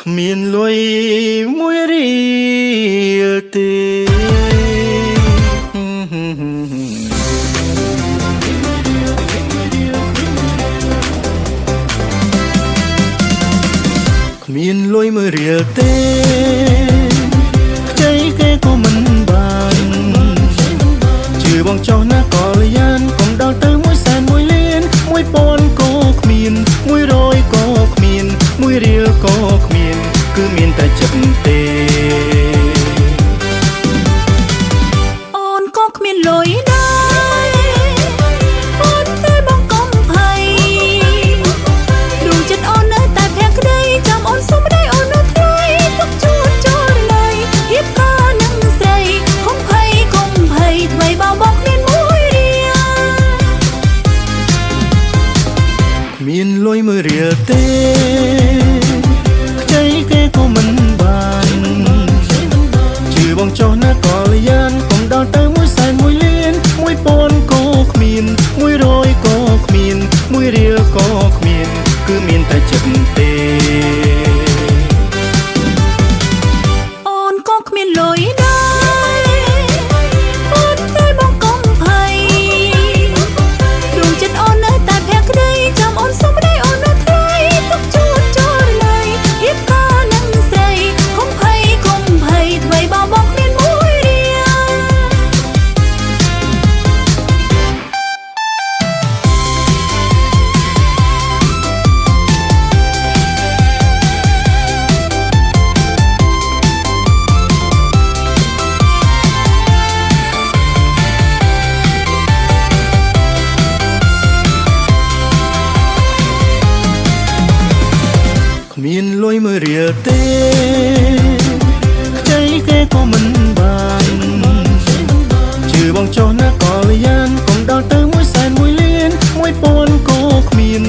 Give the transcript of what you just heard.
គ្មានលុយមួយរៀលទេគ្មានលុយមួយរៀលទេខ្ចីគេក៏មិនបានជឿបងចោះណាកល្យានកុំដល់ទៅ100,000 លាន1000ក៏គ្មាន100ក៏គ្មាន1រៀលក៏គ្មានគឺមានតែចិត្តទេអូនក៏គ្មានលុយដែរអូនតែបងកុំភ័យដួងចិត្តអូននៅតែភក្តីចាំអូនសុំម្ដាយអូននៅថ្លៃទុកជួនចូលលើយហៀបក៏នឹងស្រីកុំភ័យកុំភ័យថ្មីបោបងគ្មានមួយរៀលគ្មានលុយមួយរៀលទេខ្ចីគេក៏មិនបានជឿបងចោះណាកល្យានកុំដល់ទៅ100,000 លាន1000ក៏គ្មាន100ក៏គ្មាន1រៀលក៏គ្មានគឺមានតែចិត្តទេអូនក៏គ្មានលុយដែរអូនតែបងកុំភ័យដួងចិត្តអូននៅតែភក្តីចាំអូនសុំម្ដាយអូននៅថ្លៃទុកជួនចូលលើយហៀបក៏នឹងស្រីកុំភ័យកុំភ័យថ្មីបោបងគ្មានមួយរៀលគ្មានលុយមួយរៀលទេខ្ចីគេក៏មិនបានជឿបងចោះណាកល្យានកុំដល់ទៅ100,000 លាន1000ក៏គ្មាន